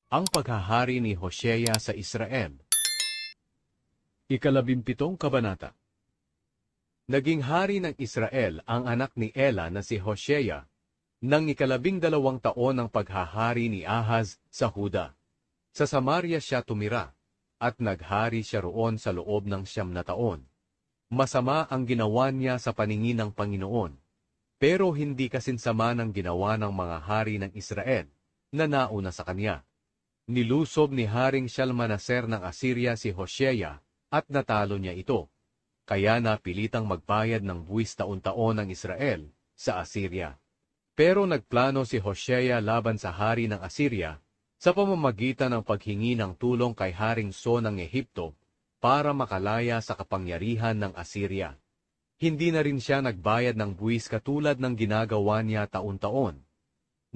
Ang paghahari ni Hosea sa Israel. Ikalabimpitong kabanata. Naging hari ng Israel ang anak ni Ela na si Hosea, nang 12 taon ng paghahari ni Ahaz sa Huda. Sa Samaria siya tumira, at naghari siya roon sa loob ng 9 na taon. Masama ang ginawa niya sa paningin ng Panginoon, pero hindi kasinsama ng ginawa ng mga hari ng Israel na nauna sa kanya. Nilusob ni Haring Shalmaneser ng Assyria si Hosea at natalo niya ito, kaya napilitang magbayad ng buwis taon-taon ng Israel sa Assyria. Pero nagplano si Hosea laban sa hari ng Assyria sa pamamagitan ng paghingi ng tulong kay Haring So ng Ehipto para makalaya sa kapangyarihan ng Assyria. Hindi na rin siya nagbayad ng buwis katulad ng ginagawa niya taon-taon.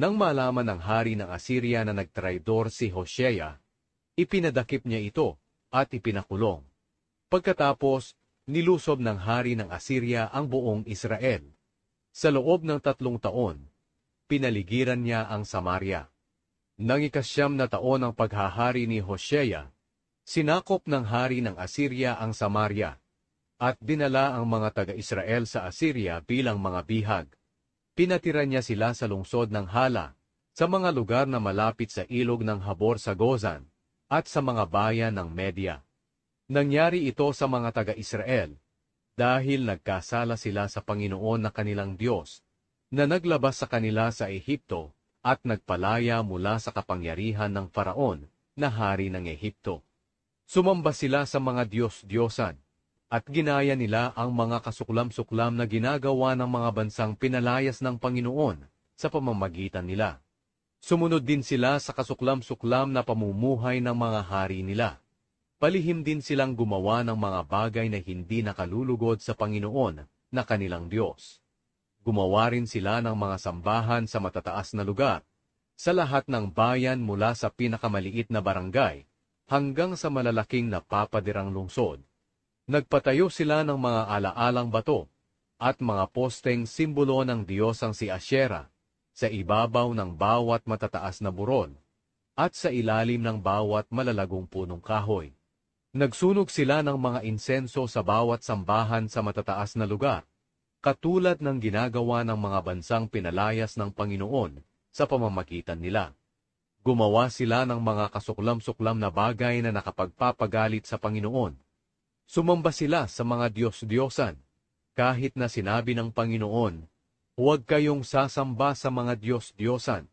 Nang malaman ng hari ng Assyria na nagtraidor si Hosea, ipinadakip niya ito at ipinakulong. Pagkatapos, nilusob ng hari ng Assyria ang buong Israel. Sa loob ng 3 taon, pinaligiran niya ang Samaria. Nang 9 na taon ng paghahari ni Hosea, sinakop ng hari ng Assyria ang Samaria, at dinala ang mga taga-Israel sa Assyria bilang mga bihag. Pinatira niya sila sa lungsod ng Hala, sa mga lugar na malapit sa ilog ng Habor sa Gozan, at sa mga bayan ng Media. Nangyari ito sa mga taga-Israel, dahil nagkasala sila sa Panginoon na kanilang Diyos, na naglabas sa kanila sa Ehipto, at nagpalaya mula sa kapangyarihan ng Faraon, na hari ng Ehipto. Sumamba sila sa mga Diyos-Diyosan, at ginaya nila ang mga kasuklam-suklam na ginagawa ng mga bansang pinalayas ng Panginoon sa pamamagitan nila. Sumunod din sila sa kasuklam-suklam na pamumuhay ng mga hari nila. Palihim din silang gumawa ng mga bagay na hindi nakalulugod sa Panginoon na kanilang Diyos. Gumawa rin sila ng mga sambahan sa matataas na lugar, sa lahat ng bayan mula sa pinakamaliit na barangay hanggang sa malalaking napapadirang lungsod. Nagpatayo sila ng mga alaalang bato at mga posteng simbolo ng Diyosang si Asyera sa ibabaw ng bawat matataas na burol at sa ilalim ng bawat malalagong punong kahoy. Nagsunog sila ng mga insenso sa bawat sambahan sa matataas na lugar, katulad ng ginagawa ng mga bansang pinalayas ng Panginoon sa pamamagitan nila. Gumawa sila ng mga kasuklam-suklam na bagay na nakapagpapagalit sa Panginoon. Sumamba sila sa mga Diyos-Diyosan, kahit na sinabi ng Panginoon, "Huwag kayong sasamba sa mga Diyos-Diyosan."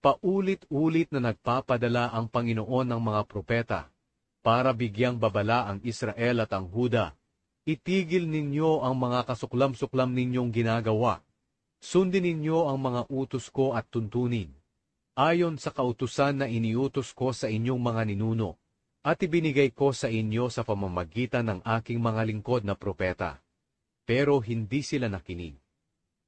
Paulit-ulit na nagpapadala ang Panginoon ng mga propeta para bigyang babala ang Israel at ang Huda. Itigil ninyo ang mga kasuklam-suklam ninyong ginagawa. Sundin ninyo ang mga utos ko at tuntunin, ayon sa kautusan na iniutos ko sa inyong mga ninuno, at ibinigay ko sa inyo sa pamamagitan ng aking mga lingkod na propeta. Pero hindi sila nakinig.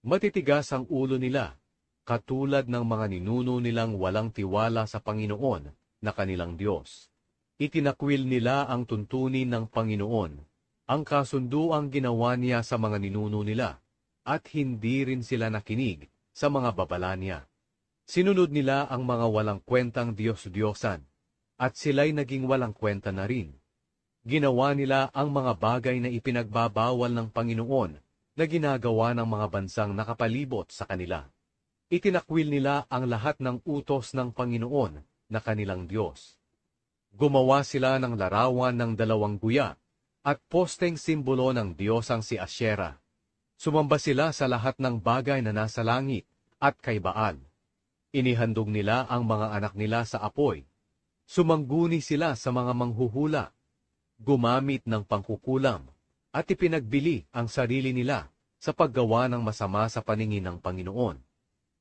Matitigas ang ulo nila, katulad ng mga ninuno nilang walang tiwala sa Panginoon na kanilang Diyos. Itinakwil nila ang tuntunin ng Panginoon, ang kasunduang ginawa niya sa mga ninuno nila, at hindi rin sila nakinig sa mga babala niya. Sinunod nila ang mga walang kwentang Diyos-Diyosan, at sila'y naging walang kwenta na rin. Ginawa nila ang mga bagay na ipinagbabawal ng Panginoon na ginagawa ng mga bansang nakapalibot sa kanila. Itinakwil nila ang lahat ng utos ng Panginoon na kanilang Diyos. Gumawa sila ng larawan ng 2 guya at posteng simbolo ng Diyosang si Asyera. Sumamba sila sa lahat ng bagay na nasa langit at kay Baal. Inihandog nila ang mga anak nila sa apoy. Sumangguni sila sa mga manghuhula, gumamit ng pangkukulam, at ipinagbili ang sarili nila sa paggawa ng masama sa paningin ng Panginoon.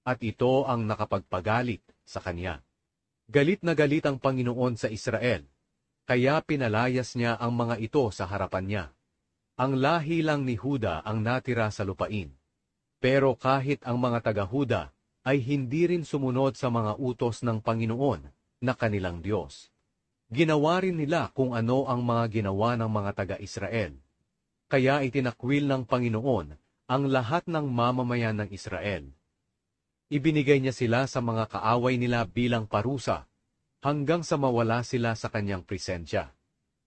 At ito ang nakapagpagalit sa kanya. Galit na galit ang Panginoon sa Israel, kaya pinalayas niya ang mga ito sa harapan niya. Ang lahi lang ni Huda ang natira sa lupain. Pero kahit ang mga taga-Huda ay hindi rin sumunod sa mga utos ng Panginoon na kanilang Diyos. Ginawa rin nila kung ano ang mga ginawa ng mga taga-Israel. Kaya itinakwil ng Panginoon ang lahat ng mamamayan ng Israel. Ibinigay niya sila sa mga kaaway nila bilang parusa, hanggang sa mawala sila sa kanyang presensya.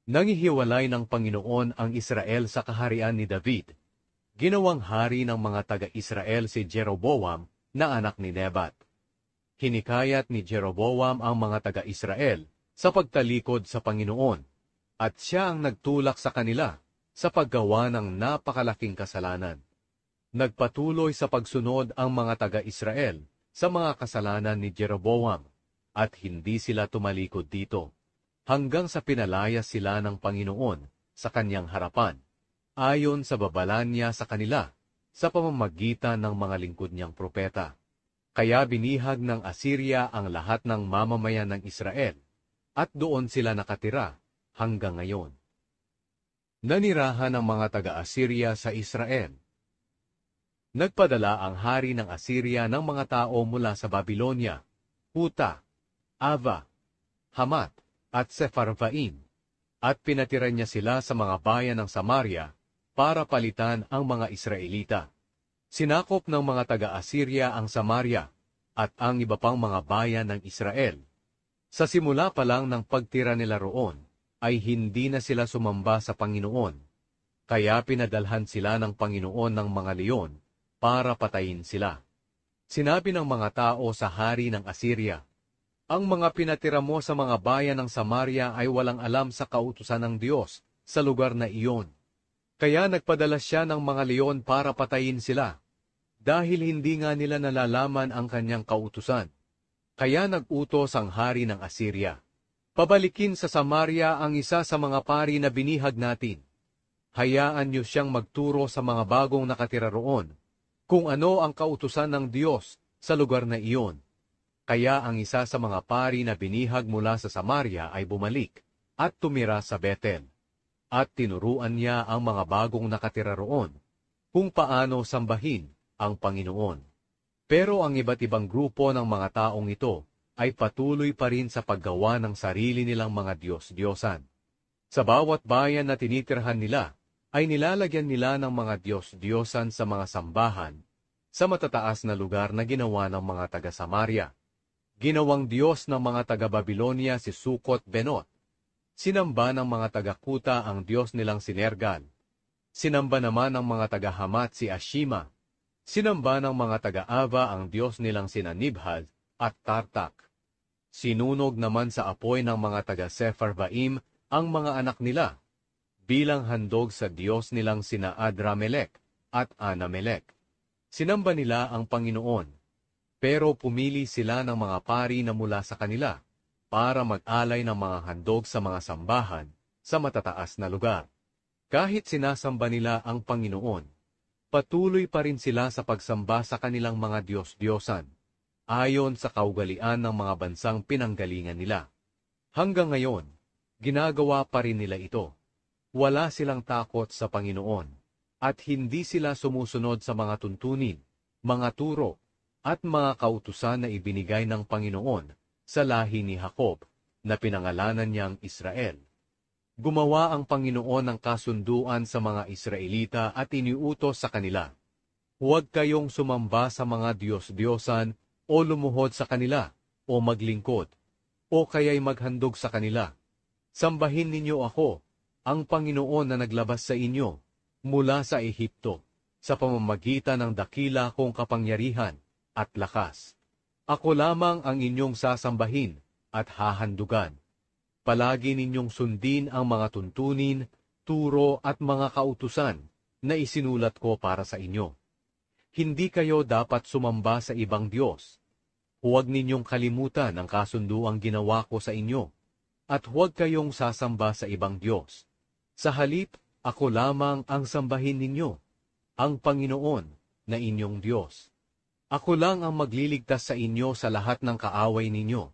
Nangihiwalay ng Panginoon ang Israel sa kaharian ni David. Ginawang hari ng mga taga-Israel si Jeroboam na anak ni Nebat. Hinikayat ni Jeroboam ang mga taga-Israel sa pagtalikod sa Panginoon, at siya ang nagtulak sa kanila sa paggawa ng napakalaking kasalanan. Nagpatuloy sa pagsunod ang mga taga-Israel sa mga kasalanan ni Jeroboam, at hindi sila tumalikod dito, hanggang sa pinalaya sila ng Panginoon sa kanyang harapan, ayon sa babala niya sa kanila sa pamamagitan ng mga lingkod niyang propeta. Kaya binihag ng Assyria ang lahat ng mamamayan ng Israel, at doon sila nakatira hanggang ngayon. Nanirahan ang mga taga-Assyria sa Israel. Nagpadala ang hari ng Assyria ng mga tao mula sa Babylonia, Huta, Ava, Hamat, at Sepharvaim, at pinatira niya sila sa mga bayan ng Samaria para palitan ang mga Israelita. Sinakop ng mga taga-Assyria ang Samaria at ang iba pang mga bayan ng Israel. Sa simula pa lang ng pagtira nila roon, ay hindi na sila sumamba sa Panginoon, kaya pinadalhan sila ng Panginoon ng mga leon para patayin sila. Sinabi ng mga tao sa hari ng Assyria, "Ang mga pinatira mo sa mga bayan ng Samaria ay walang alam sa kautusan ng Diyos sa lugar na iyon. Kaya nagpadala siya ng mga leon para patayin sila, dahil hindi nga nila nalalaman ang kanyang kautusan. Kaya nag-utos ang hari ng Assyria, pabalikin sa Samaria ang isa sa mga pari na binihag natin. Hayaan niyo siyang magturo sa mga bagong nakatira roon, kung ano ang kautusan ng Diyos sa lugar na iyon." Kaya ang isa sa mga pari na binihag mula sa Samaria ay bumalik at tumira sa Bethel. At tinuruan niya ang mga bagong nakatira roon kung paano sambahin ang Panginoon. Pero ang iba't ibang grupo ng mga taong ito ay patuloy pa rin sa paggawa ng sarili nilang mga Diyos-Diyosan. Sa bawat bayan na tinitirhan nila, ay nilalagyan nila ng mga Diyos-Diyosan sa mga sambahan sa matataas na lugar na ginawa ng mga taga-Samaria. Ginawang Diyos ng mga taga-Babylonia si Sukot-Benot. Sinamba ng mga taga-Kuta ang Diyos nilang si Nergal. Sinamba naman ng mga taga-Hamat si Ashima. Sinamba ng mga taga-Ava ang Diyos nilang sina Nibhaz at Tartak. Sinunog naman sa apoy ng mga taga-Sepharvaim ang mga anak nila, bilang handog sa Diyos nilang sina Adramelech at Anamelech. Sinamba nila ang Panginoon, pero pumili sila ng mga pari na mula sa kanila, para mag-alay ng mga handog sa mga sambahan sa matataas na lugar. Kahit sinasamba nila ang Panginoon, patuloy pa rin sila sa pagsamba sa kanilang mga Diyos-Diyosan, ayon sa kaugalian ng mga bansang pinanggalingan nila. Hanggang ngayon, ginagawa pa rin nila ito. Wala silang takot sa Panginoon, at hindi sila sumusunod sa mga tuntunin, mga turo, at mga kautusan na ibinigay ng Panginoon sa lahi ni Jacob, na pinangalanan niyang Israel. Gumawa ang Panginoon ng kasunduan sa mga Israelita at iniutos sa kanila, "Huwag kayong sumamba sa mga Diyos-Diyosan o lumuhod sa kanila o maglingkod, o kaya'y maghandog sa kanila. Sambahin ninyo ako, ang Panginoon na naglabas sa inyo mula sa Ehipto, sa pamamagitan ng dakila kong kapangyarihan at lakas. Ako lamang ang inyong sasambahin at hahandugan. Palagi ninyong sundin ang mga tuntunin, turo at mga kautusan na isinulat ko para sa inyo. Hindi kayo dapat sumamba sa ibang Diyos. Huwag ninyong kalimutan ang kasunduang ginawa ko sa inyo, at huwag kayong sasamba sa ibang Diyos. Sa halip, ako lamang ang sambahin ninyo, ang Panginoon na inyong Diyos. Ako lang ang magliligtas sa inyo sa lahat ng kaaway ninyo."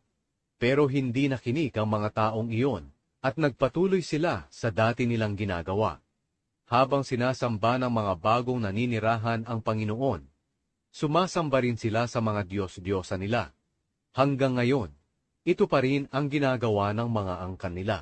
Pero hindi nakinig ang mga taong iyon, at nagpatuloy sila sa dati nilang ginagawa. Habang sinasamba ng mga bagong naninirahan ang Panginoon, sumasamba rin sila sa mga Diyos-Diyosa nila. Hanggang ngayon, ito pa rin ang ginagawa ng mga angkan nila.